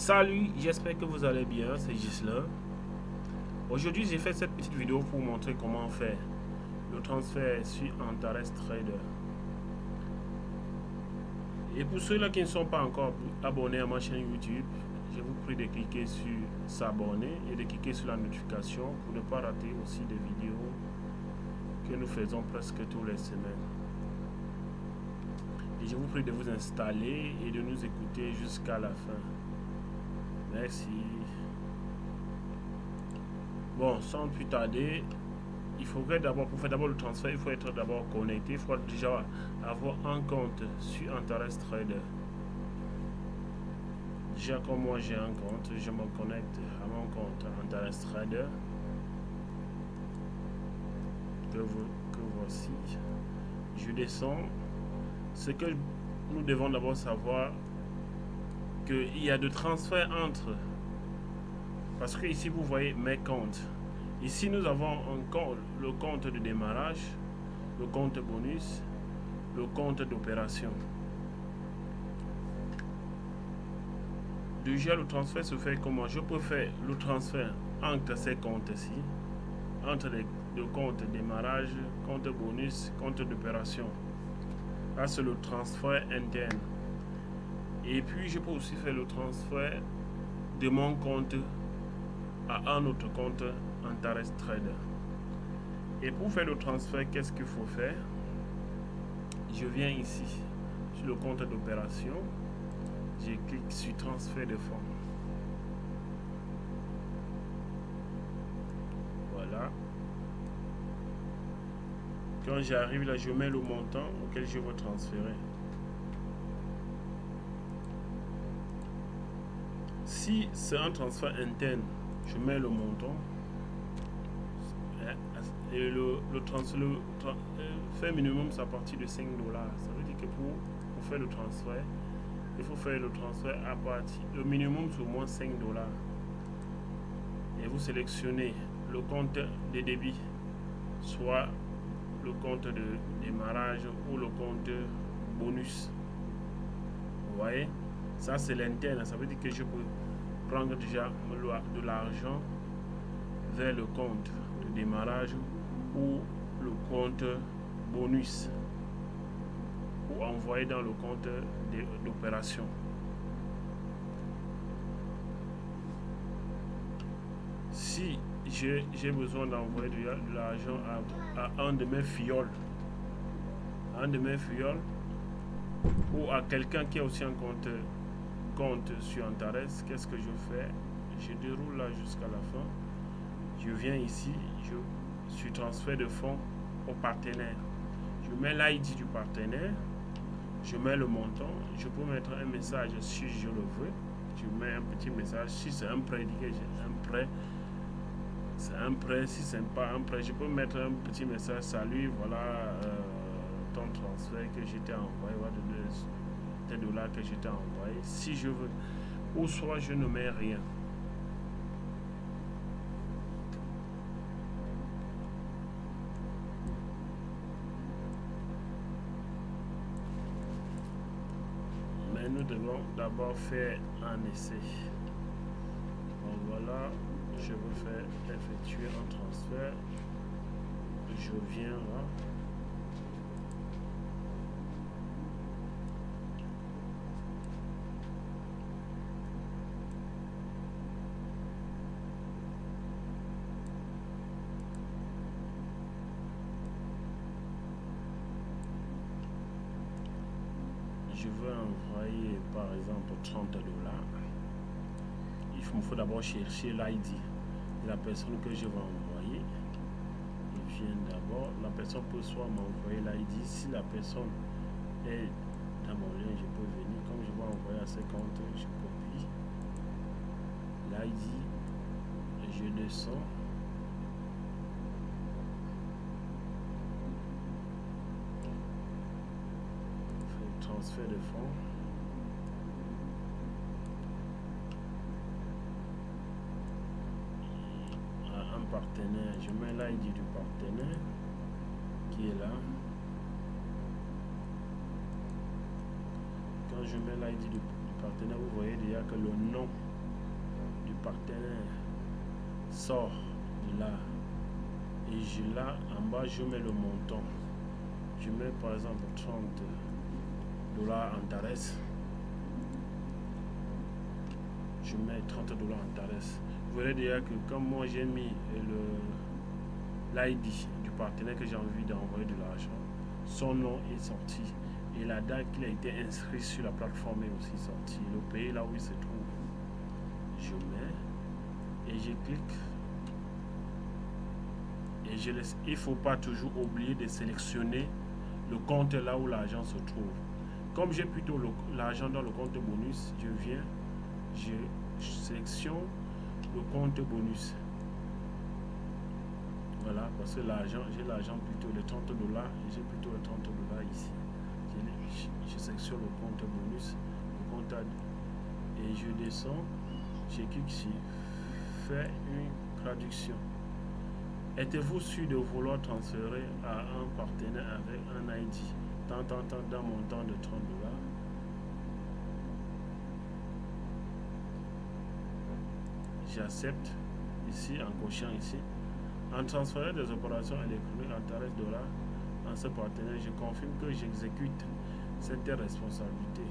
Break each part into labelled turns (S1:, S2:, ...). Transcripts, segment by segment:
S1: Salut, j'espère que vous allez bien, c'est Gislain. Aujourd'hui, j'ai fait cette petite vidéo pour montrer comment faire le transfert sur Antares Trader. Et pour ceux-là qui ne sont pas encore abonnés à ma chaîne YouTube, je vous prie de cliquer sur s'abonner et de cliquer sur la notification pour ne pas rater aussi des vidéos que nous faisons presque toutes les semaines. Et je vous prie de vous installer et de nous écouter jusqu'à la fin. Merci. Bon, sans plus tarder, il faudrait d'abord, pour faire d'abord le transfert, il faut être d'abord connecté. Il faut déjà avoir un compte sur Antares Trader. Déjà, comme moi j'ai un compte, je me connecte à mon compte Antares Trader. Que voici. Je descends. Ce que nous devons d'abord savoir, qu'il y a de transferts entre, parce que ici vous voyez mes comptes. Ici nous avons un compte, le compte de démarrage, le compte bonus, le compte d'opération. Déjà le transfert se fait comment? Je peux faire le transfert entre ces comptes-ci, entre le compte démarrage, compte bonus, compte d'opération. Là c'est le transfert interne. Et puis je peux aussi faire le transfert de mon compte à un autre compte Antares Trader. Et pour faire le transfert, qu'est-ce qu'il faut faire? Je viens ici sur le compte d'opération, je clique sur transfert de fonds. Voilà. Quand j'arrive là, je mets le montant auquel je veux transférer. Si c'est un transfert interne, je mets le montant et le fait minimum c'est à partir de 5 $. Ça veut dire que pour faire le transfert, il faut faire le transfert à partir, le minimum c'est au moins 5 $. Et vous sélectionnez le compte de débit, soit le compte de démarrage ou le compte bonus. Vous voyez, ça c'est l'interne. Ça veut dire que je peux prendre déjà de l'argent vers le compte de démarrage ou le compte bonus, ou envoyer dans le compte d'opération. Si j'ai besoin d'envoyer de l'argent à un de mes fioles, ou à quelqu'un qui a aussi un compte sur Antares, qu'est-ce que je fais? Je déroule là jusqu'à la fin. Je viens ici, je suis transfert de fonds au partenaire. Je mets l'ID du partenaire, je mets le montant, je peux mettre un message si je le veux. Je mets un petit message si c'est un prêt, c'est un prêt. Si c'est pas un prêt, je peux mettre un petit message: salut, voilà ton transfert que j'étais envoyé, voilà tes dollars que j'étais envoyé, si je veux. Ou soit je ne mets rien. Mais nous devons d'abord faire un essai. Bon, voilà, je veux faire effectuer un transfert. Je viens là. Je veux envoyer par exemple 30 $. Il me faut d'abord chercher l'ID de la personne que je vais envoyer. Je viens d'abord, la personne peut soit m'envoyer l'ID. Si la personne est dans mon lien, je peux venir. Comme je vais envoyer à ce compte, je copie l'ID, je descends. Transfert de fonds. À un partenaire, je mets l'ID du partenaire qui est là. Quand je mets l'ID du partenaire, vous voyez déjà que le nom partenaire sort de là et là en bas je mets le montant. Je mets par exemple 30 $ en Antares. Je mets 30 $ en Antares. Vous verrez déjà que comme moi j'ai mis l'ID du partenaire que j'ai envie d'envoyer de l'argent, son nom est sorti et la date qu'il a été inscrit sur la plateforme est aussi sortie. Le pays là où il se trouve, je mets et je clique et je laisse. Il ne faut pas toujours oublier de sélectionner le compte là où l'argent se trouve. Comme j'ai plutôt l'argent dans le compte bonus, je viens, je sélectionne le compte bonus. Voilà, parce que l'argent, j'ai l'argent plutôt de 30 $, et j'ai plutôt les 30 $ ici. Je sélectionne le compte bonus, le compte et je descends, je clique sur faire une traduction. Êtes-vous sûr de vouloir transférer à un partenaire avec un ID d'un montant de 30 $? J'accepte ici en cochant ici. En transférant des opérations électroniques en tarif $ en ce partenaire, je confirme que j'exécute cette responsabilité.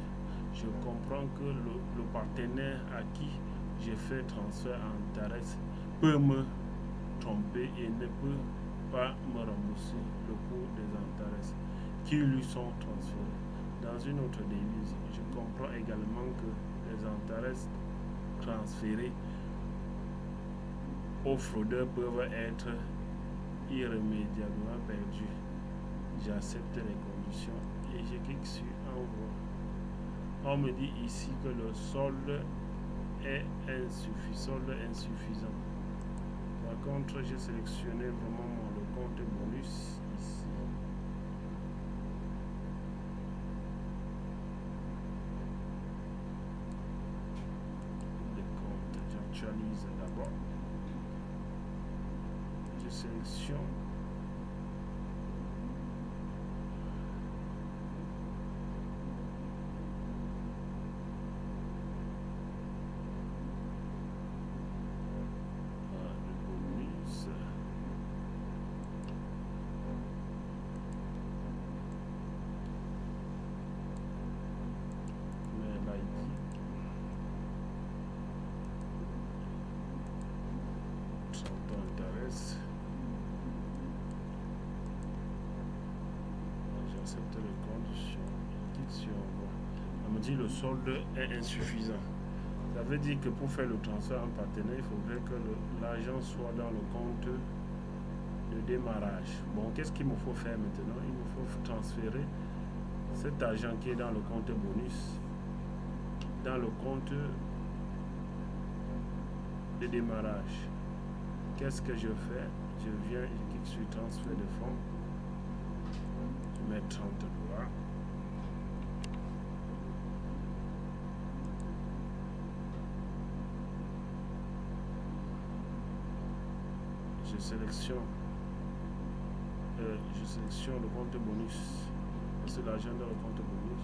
S1: Je comprends que le partenaire à qui j'ai fait transfert en tarif peut me tromper et ne peut pas me rembourser le coût des antares qui lui sont transférés dans une autre devise. Je comprends également que les antares transférés aux fraudeurs peuvent être irrémédiablement perdus. J'accepte les conditions et je clique sur envoi. On me dit ici que le solde est insuffisant. Par contre, j'ai sélectionné vraiment le compte bonus ici. Les comptes, j'actualise d'abord. Je sélectionne. J'accepte les conditions. On me dit le solde est insuffisant. Ça veut dire que pour faire le transfert en partenaire, il faudrait que l'argent soit dans le compte de démarrage. Bon, qu'est-ce qu'il me faut faire maintenant? Il me faut transférer cet argent qui est dans le compte bonus dans le compte de démarrage. Qu'est-ce que je fais? Je viens, je clique sur transfert de fonds. Je mets 30 $. Je sélectionne le compte bonus. C'est l'argent dans le compte bonus.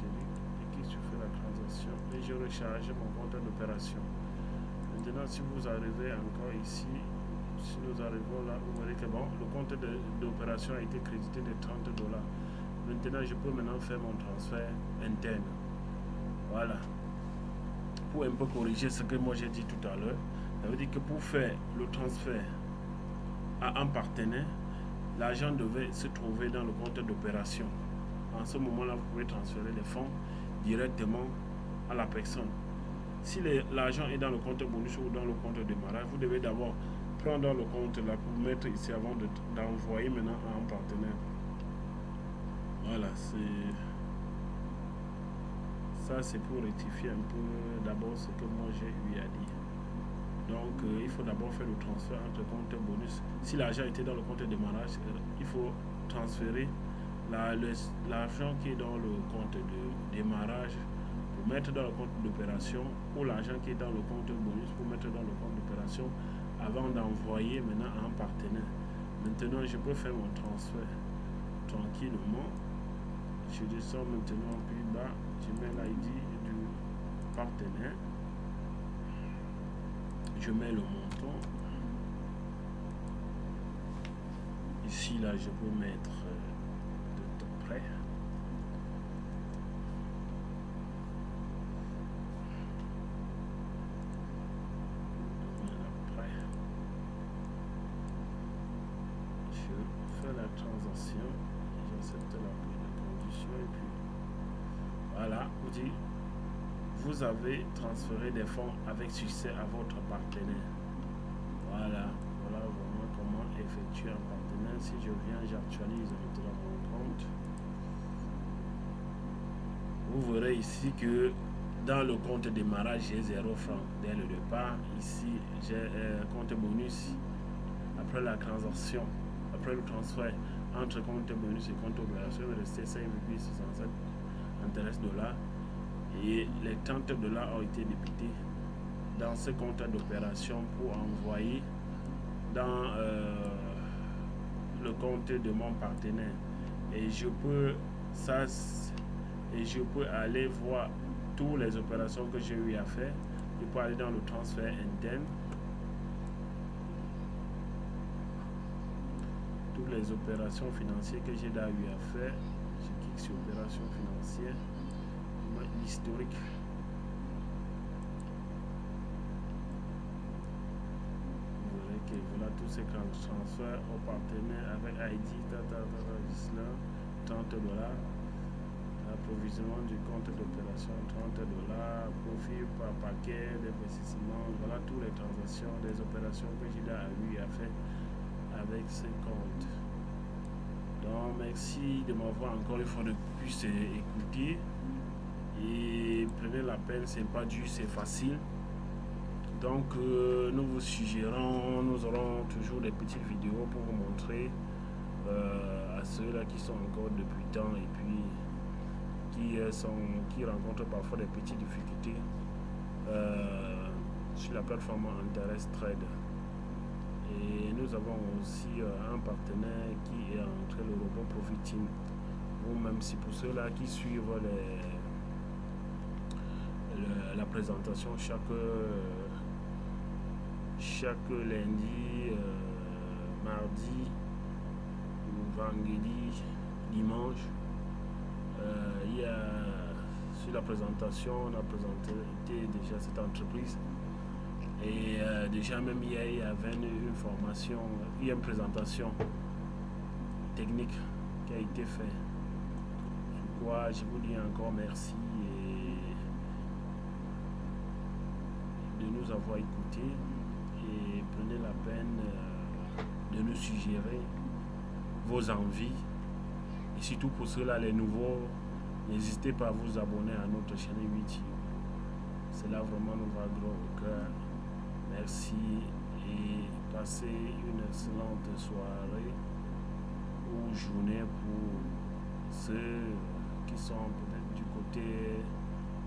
S1: Je clique sur faire la transaction et je recharge mon compte d'opération. Maintenant, si vous arrivez encore ici, si nous arrivons là, vous verrez que bon, le compte d'opération a été crédité de 30 $. Maintenant, je peux maintenant faire mon transfert interne. Voilà. Pour un peu corriger ce que moi j'ai dit tout à l'heure, ça veut dire que pour faire le transfert à un partenaire, l'argent devait se trouver dans le compte d'opération. En ce moment-là, vous pouvez transférer les fonds directement à la personne. Si l'argent est dans le compte bonus ou dans le compte de démarrage, vous devez d'abord prendre le compte là pour mettre ici avant d'envoyer maintenant à un partenaire. Voilà, c'est pour rectifier un peu d'abord ce que moi j'ai eu à dire. Donc il faut d'abord faire le transfert entre compte bonus. Si l'argent était dans le compte de démarrage, il faut transférer l'argent qui est dans le compte de démarrage pour mettre dans le compte d'opération, ou l'argent qui est dans le compte bonus pour mettre dans le compte d'opération avant d'envoyer maintenant à un partenaire. Maintenant, je peux faire mon transfert tranquillement. Je descends maintenant plus bas, je mets l'ID du partenaire. je mets le montant. Ici, là, je peux mettre de tout près. La transaction, j'accepte la condition et puis voilà, vous dit vous avez transféré des fonds avec succès à votre partenaire. Voilà vraiment comment effectuer un partenaire. Si je viens, j'actualise maintenant mon compte, vous verrez ici que dans le compte démarrage j'ai 0 francs dès le départ. Ici j'ai un compte bonus après la transaction. Après le transfert entre compte bonus et compte opération, il restait 5,67 $, et les 30 $ ont été débités dans ce compte d'opération pour envoyer dans le compte de mon partenaire. Et je peux aller voir toutes les opérations que j'ai eu à faire. Je peux aller dans le transfert interne. Toutes les opérations financières que j'ai eu à faire, je clique sur opérations financières, l'historique. Vous verrez que voilà tous ces transferts au partenaire avec ID, 30 $, approvisionnement du compte d'opération 30 $, profit par paquet d'investissement. Voilà toutes les transactions, des opérations que j'ai eu à faire avec ce compte. Donc merci de m'avoir encore une fois de plus écouté, et prenez la peine, c'est pas dur, c'est facile. Donc nous vous suggérons, nous aurons toujours des petites vidéos pour vous montrer à ceux-là qui sont encore débutants et puis qui rencontrent parfois des petites difficultés sur la plateforme Interest Trade. Et nous avons aussi un partenaire qui est entre le robot Profiting. Ou même si pour ceux-là qui suivent la présentation chaque lundi, mardi, vendredi, dimanche, il y a sur la présentation, on a présenté déjà cette entreprise. Et déjà même hier, il y avait une formation, il y a une présentation technique qui a été faite. Sur quoi je vous dis encore merci de nous avoir écoutés, et prenez la peine de nous suggérer vos envies. Et surtout pour ceux-là, les nouveaux, n'hésitez pas à vous abonner à notre chaîne YouTube. Cela vraiment nous va gros au cœur. Merci et passez une excellente soirée ou journée pour ceux qui sont peut-être du côté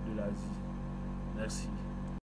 S1: de l'Asie. Merci.